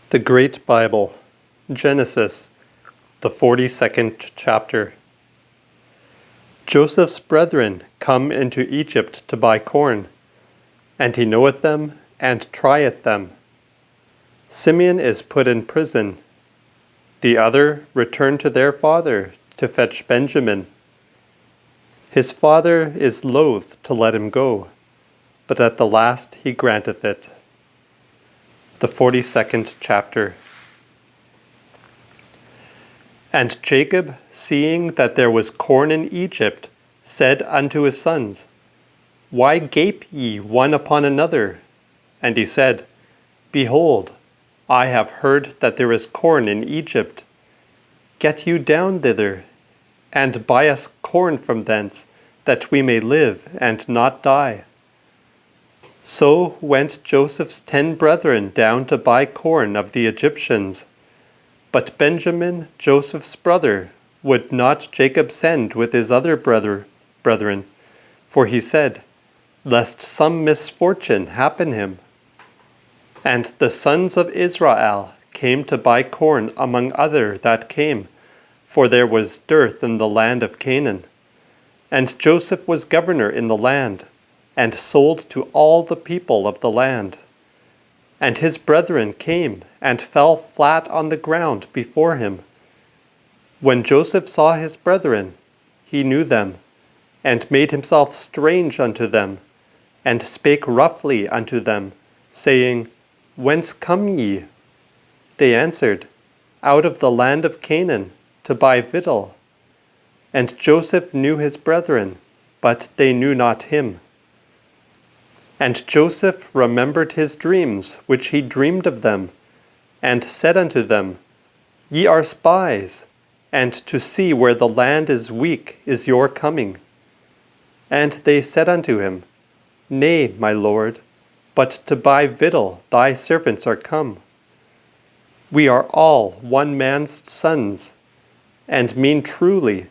The Great Bible, Genesis, the 42nd chapter. Joseph's brethren come into Egypt to buy corn, and he knoweth them, and trieth them. Simeon is put in prison. The other return to their father to fetch Benjamin. His father is loath to let him go, but at the last he granteth it. The 42nd chapter. And Jacob, seeing that there was corn in Egypt, said unto his sons, Why gape ye one upon another? And he said, Behold, I have heard that there is corn in Egypt. Get you down thither, and buy us corn from thence, that we may live and not die. So went Joseph's 10 brethren down to buy corn of the Egyptians. But Benjamin, Joseph's brother, would not Jacob send with his other brethren, for he said, Lest some misfortune happen him. And the sons of Israel came to buy corn among other that came, for there was dearth in the land of Canaan. And Joseph was governor in the land, and sold to all the people of the land. And his brethren came and fell flat on the ground before him. When Joseph saw his brethren, he knew them, and made himself strange unto them, and spake roughly unto them, saying, Whence come ye? They answered, Out of the land of Canaan, to buy victual. And Joseph knew his brethren, but they knew not him. And Joseph remembered his dreams, which he dreamed of them, and said unto them, Ye are spies, and to see where the land is weak is your coming. And they said unto him, Nay, my lord, but to buy victual thy servants are come. We are all one man's sons, and mean truly,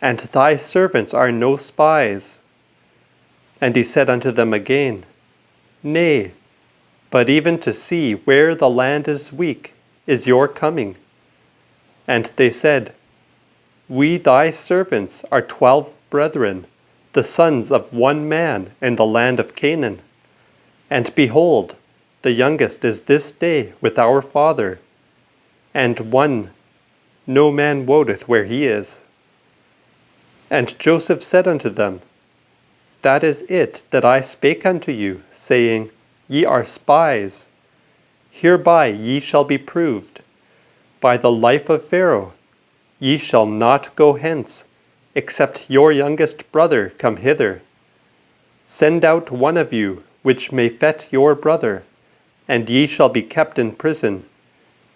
and thy servants are no spies. And he said unto them again, Nay, but even to see where the land is weak is your coming. And they said, We thy servants are 12 brethren, the sons of one man in the land of Canaan. And behold, the youngest is this day with our father, and one, no man wotteth where he is. And Joseph said unto them, That is it that I spake unto you, saying, Ye are spies. Hereby ye shall be proved. By the life of Pharaoh, ye shall not go hence, except your youngest brother come hither. Send out one of you, which may fet your brother, and ye shall be kept in prison,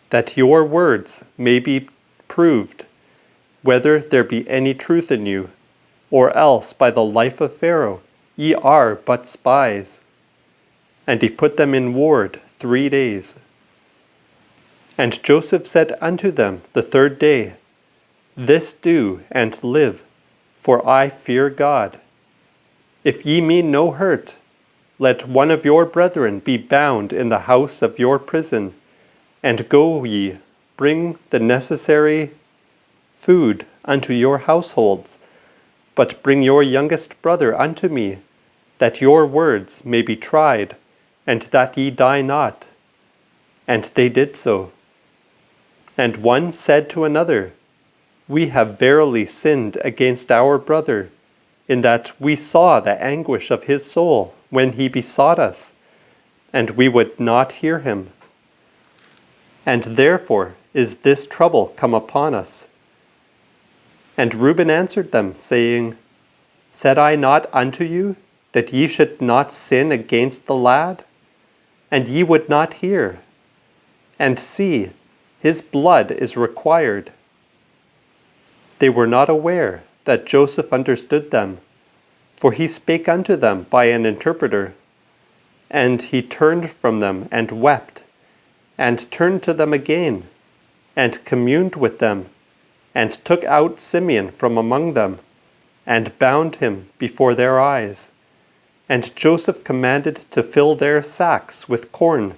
that your words may be proved, whether there be any truth in you, or else by the life of Pharaoh, ye are but spies. And he put them in ward 3 days. And Joseph said unto them the 3rd day, This do and live, for I fear God. If ye mean no hurt, let one of your brethren be bound in the house of your prison, and go ye, bring the necessary food unto your households, but bring your youngest brother unto me, that your words may be tried, and that ye die not. And they did so. And one said to another, We have verily sinned against our brother, in that we saw the anguish of his soul when he besought us, and we would not hear him. And therefore is this trouble come upon us. And Reuben answered them, saying, Said I not unto you, that ye should not sin against the lad? And ye would not hear. And see, his blood is required. They were not aware that Joseph understood them, for he spake unto them by an interpreter. And he turned from them and wept, and turned to them again, and communed with them, and took out Simeon from among them, and bound him before their eyes. And Joseph commanded to fill their sacks with corn,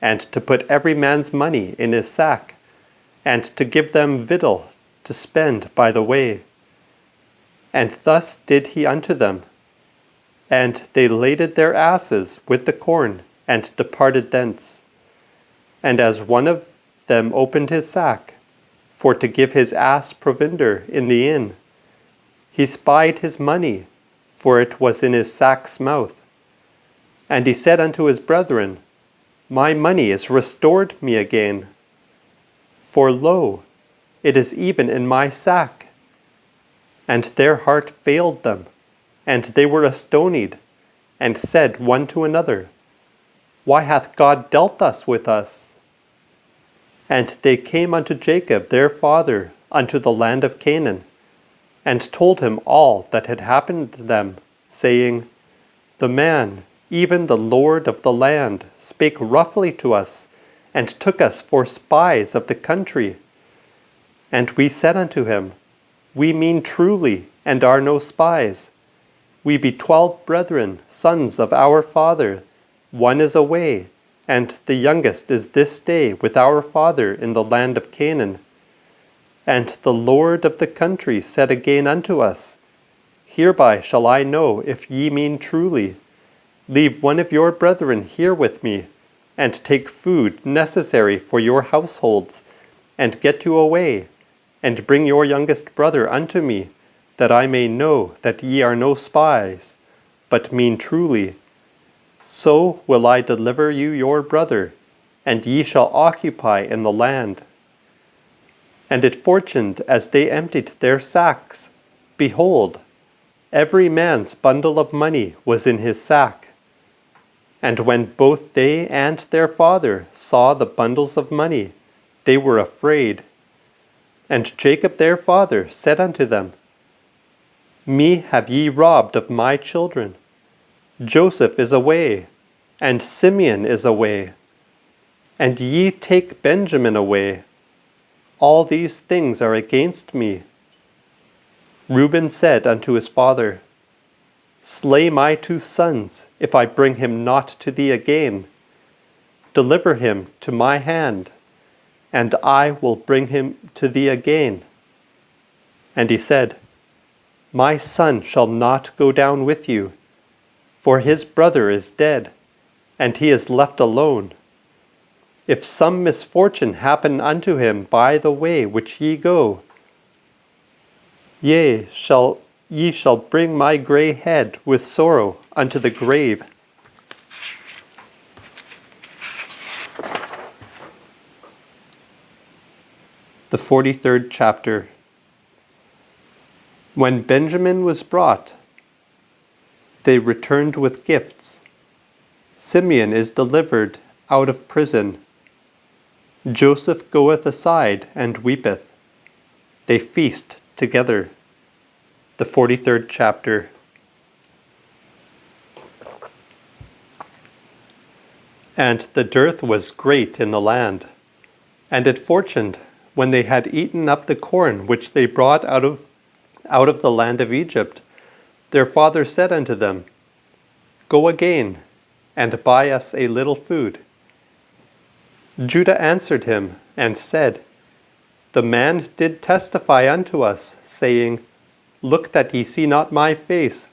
and to put every man's money in his sack, and to give them victual to spend by the way. And thus did he unto them. And they laded their asses with the corn, and departed thence. And as one of them opened his sack, for to give his ass provender in the inn, he spied his money, for it was in his sack's mouth. And he said unto his brethren, My money is restored me again. For lo, it is even in my sack. And their heart failed them, and they were astonied, and said one to another, Why hath God dealt thus with us? And they came unto Jacob their father unto the land of Canaan, and told him all that had happened to them, saying, The man, even the Lord of the land, spake roughly to us, and took us for spies of the country. And we said unto him, We mean truly, and are no spies. We be 12 brethren, sons of our father. One is away, and the youngest is this day with our father in the land of Canaan. And the Lord of the country said again unto us, Hereby shall I know if ye mean truly. Leave one of your brethren here with me, and take food necessary for your households, and get you away, and bring your youngest brother unto me, that I may know that ye are no spies, but mean truly. So will I deliver you your brother, and ye shall occupy in the land. And it fortuned, as they emptied their sacks, behold, every man's bundle of money was in his sack. And when both they and their father saw the bundles of money, they were afraid. And Jacob their father said unto them, Me have ye robbed of my children. Joseph is away, and Simeon is away, and ye take Benjamin away. All these things are against me. Reuben said unto his father, Slay my 2 sons, if I bring him not to thee again. Deliver him to my hand, and I will bring him to thee again. And he said, My son shall not go down with you, for his brother is dead, and he is left alone. If some misfortune happen unto him by the way which ye go, ye shall bring my grey head with sorrow unto the grave. The 43rd chapter. When Benjamin was brought, they returned with gifts. Simeon is delivered out of prison. Joseph goeth aside and weepeth. They feast together. The 43rd chapter. And the dearth was great in the land. And it fortuned, when they had eaten up the corn which they brought out of the land of Egypt, their father said unto them, Go again, and buy us a little food. Judah answered him, and said, The man did testify unto us, saying, Look that ye see not my face,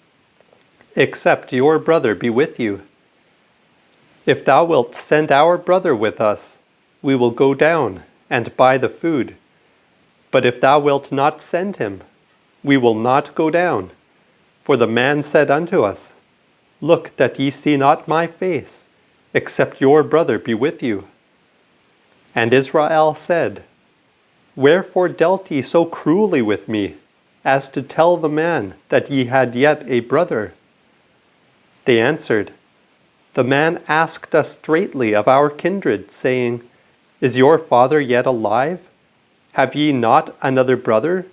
except your brother be with you. If thou wilt send our brother with us, we will go down and buy the food. But if thou wilt not send him, we will not go down. For the man said unto us, Look that ye see not my face, except your brother be with you. And Israel said, Wherefore dealt ye so cruelly with me, as to tell the man that ye had yet a brother? They answered, The man asked us straitly of our kindred, saying, Is your father yet alive? Have ye not another brother?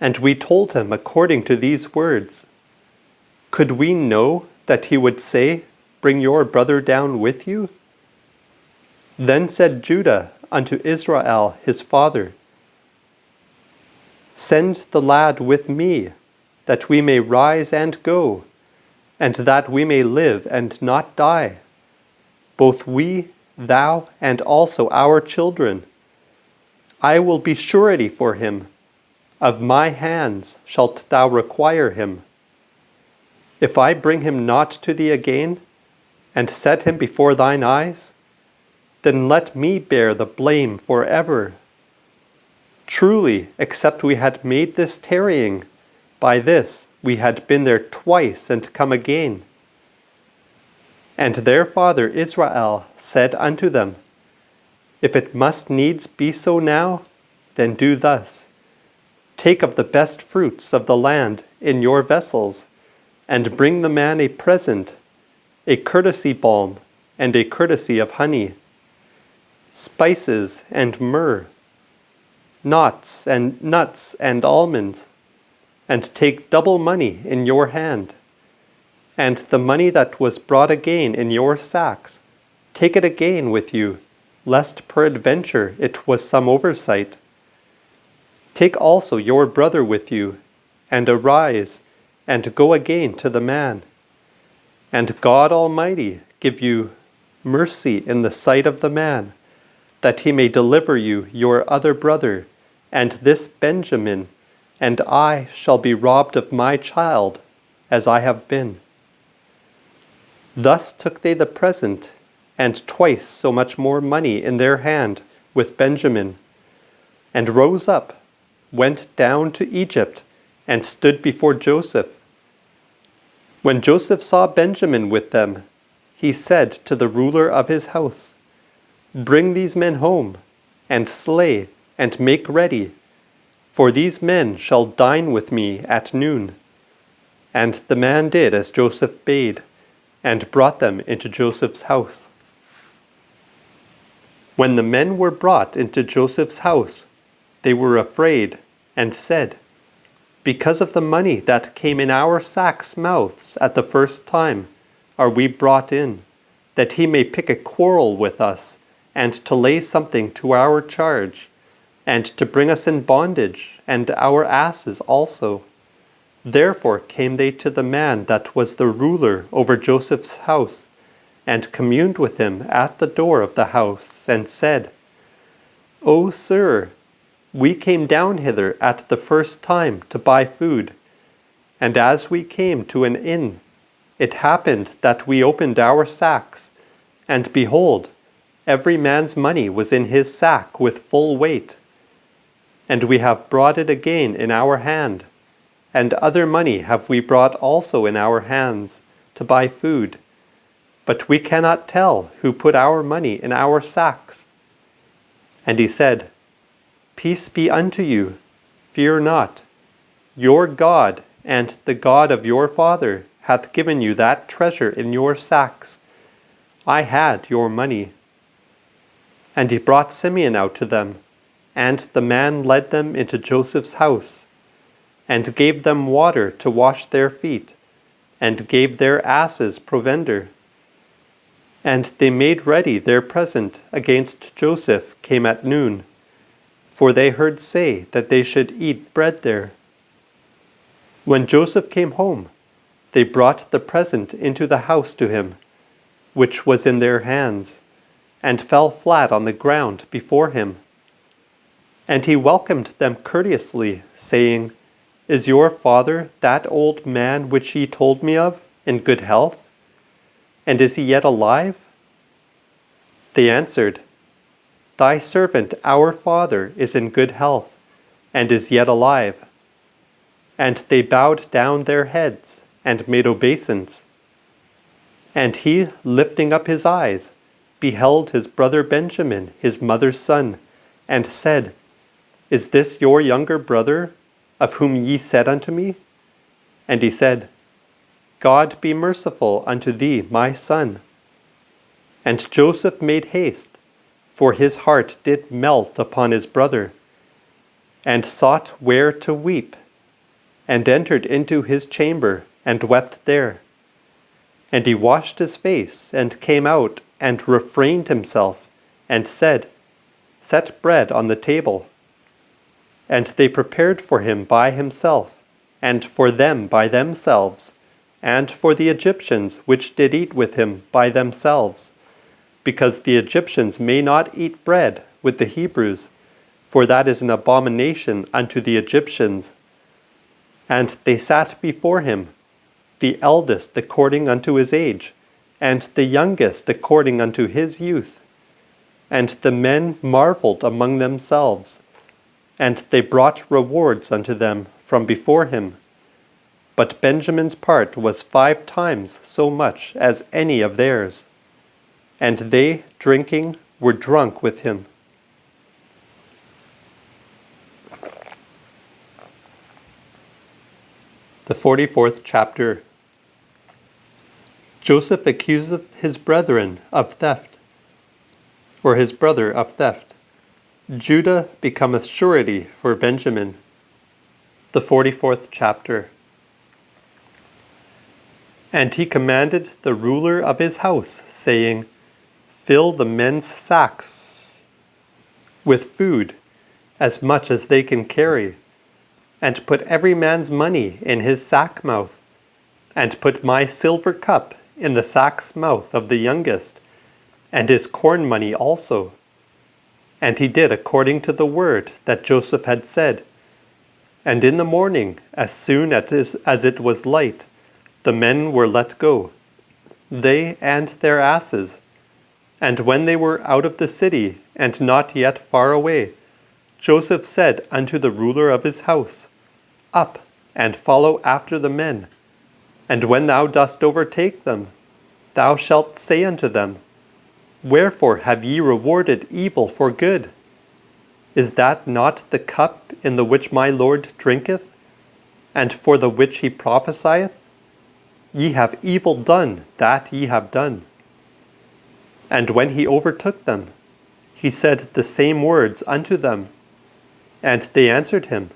And we told him according to these words. Could we know that he would say, Bring your brother down with you? Then said Judah unto Israel his father, Send the lad with me, that we may rise and go, and that we may live and not die, both we thou and also our children. I will be surety for him. Of my hands shalt thou require him. If I bring him not to thee again, and set him before thine eyes, then let me bear the blame forever. Truly, except we had made this tarrying, by this we had been there twice and come again. And their father Israel said unto them, If it must needs be so now, then do thus. Take of the best fruits of the land in your vessels, and bring the man a present, a courtesy balm, and a courtesy of honey, spices and myrrh, knots and nuts and almonds, and take double money in your hand. And the money that was brought again in your sacks, take it again with you, lest peradventure it was some oversight. Take also your brother with you, and arise, and go again to the man. And God Almighty give you mercy in the sight of the man, that he may deliver you your other brother, and this Benjamin, and I shall be robbed of my child, as I have been. Thus took they the present, and twice so much more money in their hand with Benjamin, and rose up, went down to Egypt, and stood before Joseph. When Joseph saw Benjamin with them, he said to the ruler of his house, Bring these men home, and slay, and make ready, for these men shall dine with me at noon. And the man did as Joseph bade, and brought them into Joseph's house. When the men were brought into Joseph's house, they were afraid, and said, Because of the money that came in our sacks' mouths at the first time, are we brought in, that he may pick a quarrel with us, and to lay something to our charge, and to bring us in bondage, and our asses also. Therefore came they to the man that was the ruler over Joseph's house, and communed with him at the door of the house, and said, O sir, we came down hither at the first time to buy food, and as we came to an inn, it happened that we opened our sacks, and behold, every man's money was in his sack with full weight. And we have brought it again in our hand, and other money have we brought also in our hands, to buy food. But we cannot tell who put our money in our sacks. And he said, Peace be unto you, fear not. Your God and the God of your father hath given you that treasure in your sacks. I had your money. And he brought Simeon out to them, and the man led them into Joseph's house, and gave them water to wash their feet, and gave their asses provender. And they made ready their present against Joseph came at noon, for they heard say that they should eat bread there. When Joseph came home, they brought the present into the house to him, which was in their hands, and fell flat on the ground before him. And he welcomed them courteously, saying, Is your father that old man which ye told me of in good health? And is he yet alive? They answered, Thy servant our father is in good health, and is yet alive. And they bowed down their heads, and made obeisance. And he, lifting up his eyes, beheld his brother Benjamin, his mother's son, and said, Is this your younger brother, of whom ye said unto me? And he said, God be merciful unto thee, my son. And Joseph made haste, for his heart did melt upon his brother, and sought where to weep, and entered into his chamber, and wept there. And he washed his face, and came out, and refrained himself, and said, Set bread on the table. And they prepared for him by himself, and for them by themselves, and for the Egyptians which did eat with him by themselves. because the Egyptians may not eat bread with the Hebrews, for that is an abomination unto the Egyptians. And they sat before him, the eldest according unto his age, and the youngest according unto his youth. And the men marveled among themselves, and they brought rewards unto them from before him. But Benjamin's part was 5 times so much as any of theirs. And they, drinking, were drunk with him. The 44th chapter. Joseph accuseth his brethren of theft, or his brother of theft. Judah becometh surety for Benjamin. The 44th chapter. And he commanded the ruler of his house, saying, Fill the men's sacks with food, as much as they can carry, and put every man's money in his sack mouth, and put my silver cup in the sack's mouth of the youngest, and his corn money also. And he did according to the word that Joseph had said. And in the morning, as soon as it was light, the men were let go, they and their asses. And when they were out of the city, and not yet far away, Joseph said unto the ruler of his house, Up, and follow after the men. And when thou dost overtake them, thou shalt say unto them, Wherefore have ye rewarded evil for good? Is that not the cup in the which my Lord drinketh, and for the which he prophesieth? Ye have evil done that ye have done. And when he overtook them, he said the same words unto them. And they answered him,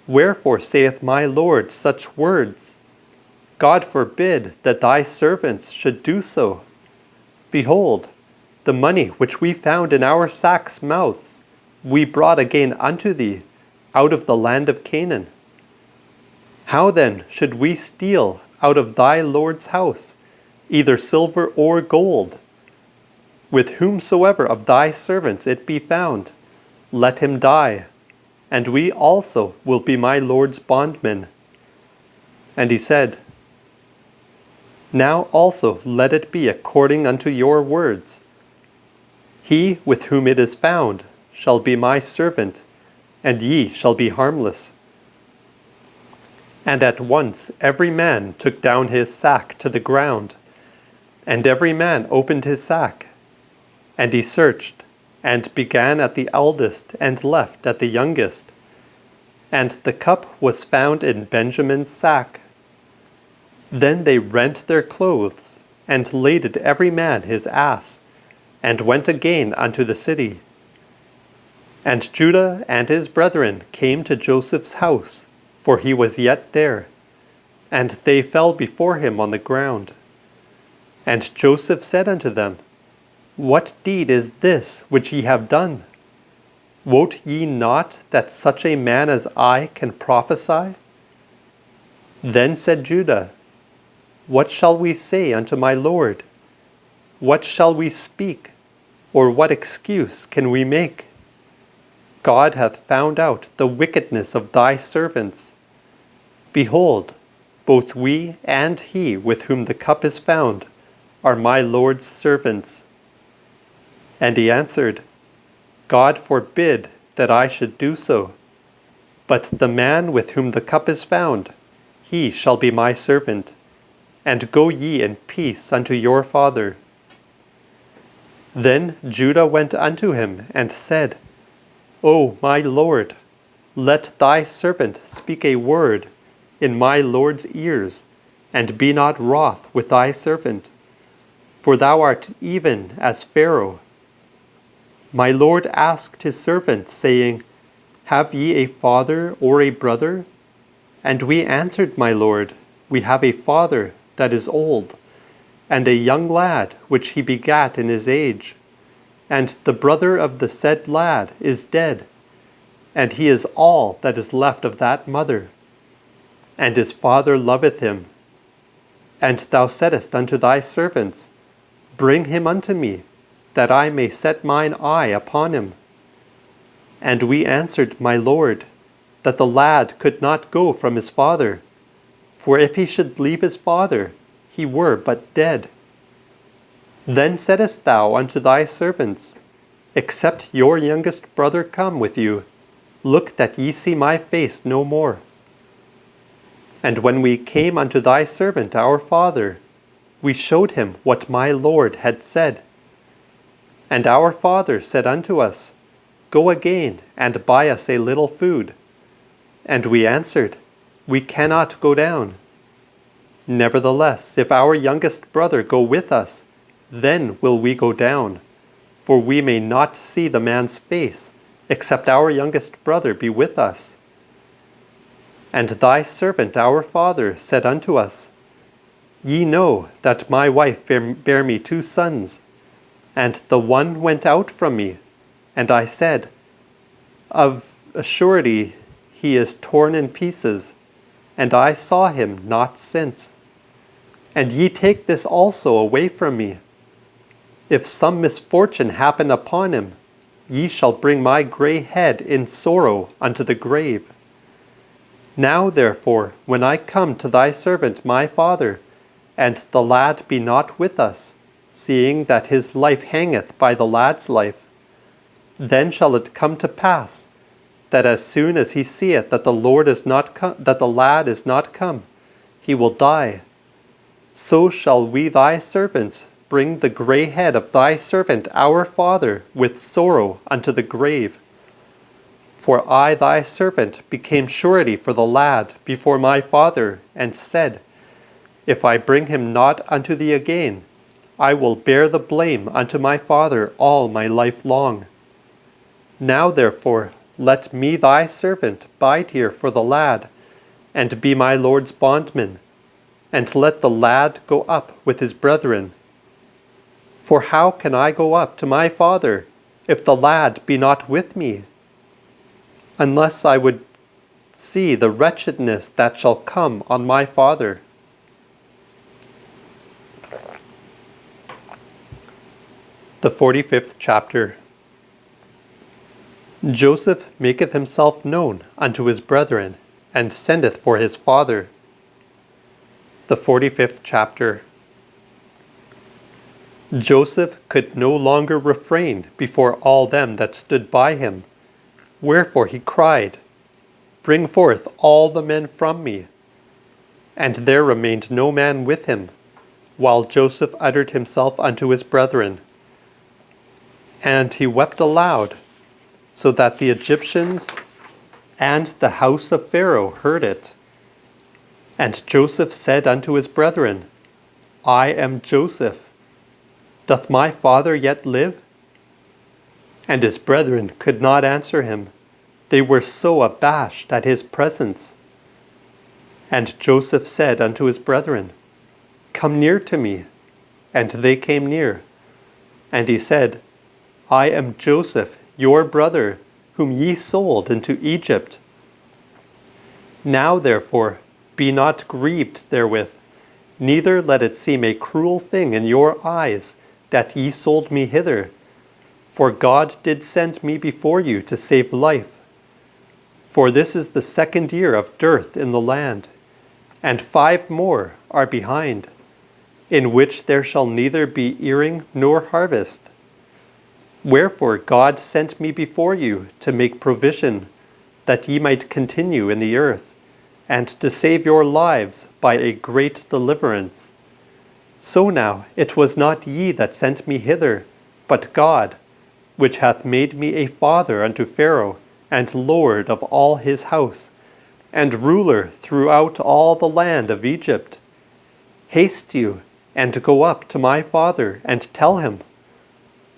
Wherefore saith my Lord such words? God forbid that thy servants should do so. Behold, the money which we found in our sacks' mouths we brought again unto thee out of the land of Canaan. How then should we steal out of thy Lord's house either silver or gold? With whomsoever of thy servants it be found, let him die, and we also will be my Lord's bondmen. And he said, Now also let it be according unto your words. He with whom it is found shall be my servant, and ye shall be harmless. And at once every man took down his sack to the ground, and every man opened his sack. And he searched, and began at the eldest, and left at the youngest. And the cup was found in Benjamin's sack. Then they rent their clothes, and laded every man his ass, and went again unto the city. And Judah and his brethren came to Joseph's house, for he was yet there, and they fell before him on the ground. And Joseph said unto them, What deed is this which ye have done? Wot ye not that such a man as I can prophesy? Then said Judah, What shall we say unto my Lord? What shall we speak, or what excuse can we make? God hath found out the wickedness of thy servants. Behold, both we and he with whom the cup is found are my Lord's servants. And he answered, God forbid that I should do so. But the man with whom the cup is found, he shall be my servant. And go ye in peace unto your father. Then Judah went unto him and said, O my Lord, let thy servant speak a word in my Lord's ears, and be not wroth with thy servant. For thou art even as Pharaoh. My Lord asked his servant, saying, Have ye a father or a brother? And we answered, my Lord, We have a father that is old, and a young lad which he begat in his age. And the brother of the said lad is dead, and he is all that is left of that mother. And his father loveth him. And thou saidst unto thy servants, Bring him unto me, that I may set mine eye upon him. And we answered, My Lord, that the lad could not go from his father, for if he should leave his father, he were but dead. Then saidst thou unto thy servants, Except your youngest brother come with you, look that ye see my face no more. And when we came unto thy servant our father, we showed him what my Lord had said. And our father said unto us, Go again and buy us a little food. And we answered, We cannot go down. Nevertheless, if our youngest brother go with us, then will we go down, for we may not see the man's face, except our youngest brother be with us. And thy servant our father said unto us, Ye know that my wife bare me 2 sons, and the one went out from me, and I said, Of a surety he is torn in pieces, and I saw him not since. And ye take this also away from me. If some misfortune happen upon him, ye shall bring my grey head in sorrow unto the grave. Now therefore, when I come to thy servant my father, and the lad be not with us, seeing that his life hangeth by the lad's life, then shall it come to pass, that as soon as he seeth that the lad is not come, he will die. So shall we thy servants bring the grey head of thy servant our father with sorrow unto the grave. For I thy servant became surety for the lad before my father, and said, If I bring him not unto thee again, I will bear the blame unto my father all my life long. Now therefore let me thy servant bide here for the lad, and be my Lord's bondman, and let the lad go up with his brethren. For how can I go up to my father, if the lad be not with me? Unless I would see the wretchedness that shall come on my father. The 45th chapter. Joseph maketh himself known unto his brethren, and sendeth for his father. The 45th chapter. Joseph could no longer refrain before all them that stood by him. Wherefore he cried, Bring forth all the men from me. And there remained no man with him, while Joseph uttered himself unto his brethren. And he wept aloud, so that the Egyptians and the house of Pharaoh heard it. And Joseph said unto his brethren, I am Joseph. Doth my father yet live? And his brethren could not answer him. They were so abashed at his presence. And Joseph said unto his brethren, Come near to me. And they came near. And he said, I am Joseph, your brother, whom ye sold into Egypt. Now therefore be not grieved therewith, neither let it seem a cruel thing in your eyes, that ye sold me hither. For God did send me before you to save life. For this is the 2nd year of dearth in the land, and 5 more are behind, in which there shall neither be earing nor harvest. Wherefore God sent me before you to make provision, that ye might continue in the earth, and to save your lives by a great deliverance. So now it was not ye that sent me hither, but God, which hath made me a father unto Pharaoh, and lord of all his house, and ruler throughout all the land of Egypt. Haste you, and go up to my father, and tell him,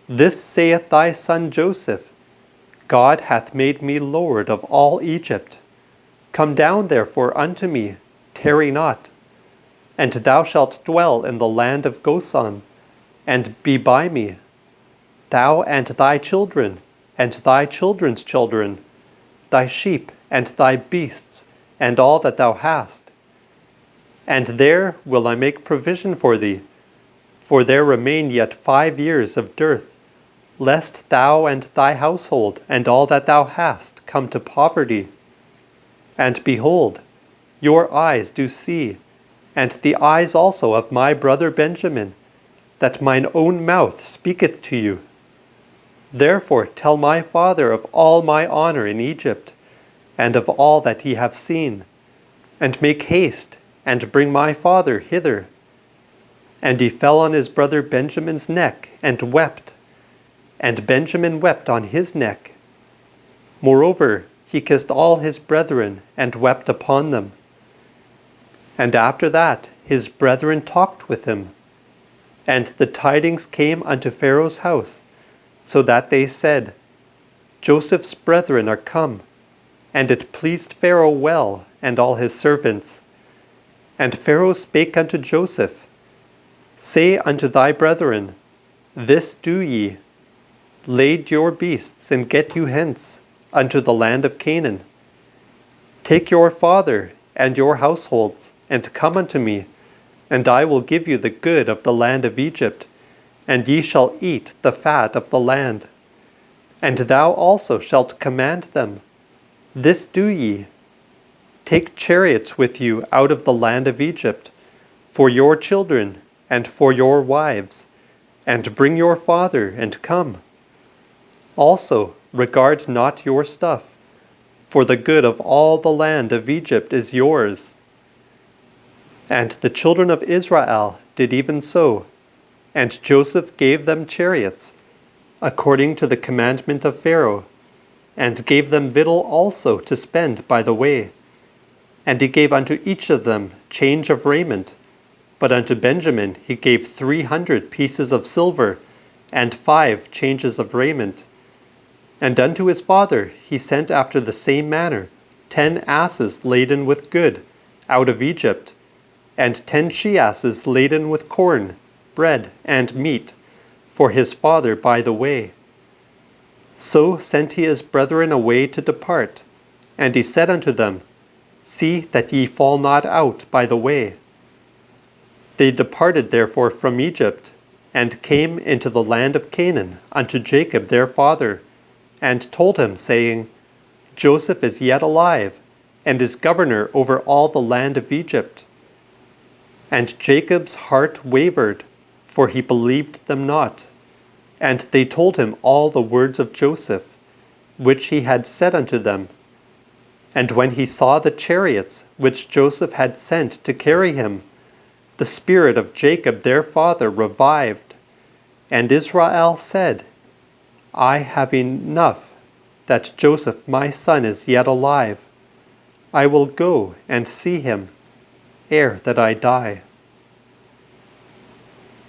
This saith thy son Joseph, God hath made me lord of all Egypt. Come down therefore unto me, tarry not. And thou shalt dwell in the land of Goshen, and be by me, thou and thy children, and thy children's children, thy sheep and thy beasts, and all that thou hast. And there will I make provision for thee, for there remain yet 5 years of dearth, lest thou and thy household and all that thou hast come to poverty. And behold, your eyes do see, and the eyes also of my brother Benjamin, that mine own mouth speaketh to you. Therefore tell my father of all my honor in Egypt, and of all that ye have seen, and make haste, and bring my father hither. And he fell on his brother Benjamin's neck, and wept, and Benjamin wept on his neck. Moreover, he kissed all his brethren, and wept upon them. And after that his brethren talked with him. And the tidings came unto Pharaoh's house, so that they said, Joseph's brethren are come. And it pleased Pharaoh well, and all his servants. And Pharaoh spake unto Joseph, Say unto thy brethren, This do ye, lade your beasts, and get you hence unto the land of Canaan. Take your father and your households, and come unto me, and I will give you the good of the land of Egypt, and ye shall eat the fat of the land. And thou also shalt command them, This do ye, take chariots with you out of the land of Egypt, for your children and for your wives, and bring your father, and come. Also regard not your stuff, for the good of all the land of Egypt is yours. And the children of Israel did even so, and Joseph gave them chariots, according to the commandment of Pharaoh, and gave them victual also to spend by the way. And he gave unto each of them change of raiment, but unto Benjamin he gave 300 pieces of silver, and 5 changes of raiment. And unto his father he sent after the same manner 10 asses laden with good out of Egypt, and 10 she-asses laden with corn, bread, and meat, for his father by the way. So sent he his brethren away to depart, and he said unto them, See that ye fall not out by the way. They departed therefore from Egypt, and came into the land of Canaan unto Jacob their father, and told him, saying, Joseph is yet alive, and is governor over all the land of Egypt. And Jacob's heart wavered, for he believed them not. And they told him all the words of Joseph, which he had said unto them. And when he saw the chariots which Joseph had sent to carry him, the spirit of Jacob their father revived. And Israel said, I have enough that Joseph my son is yet alive. I will go and see him, ere that I die.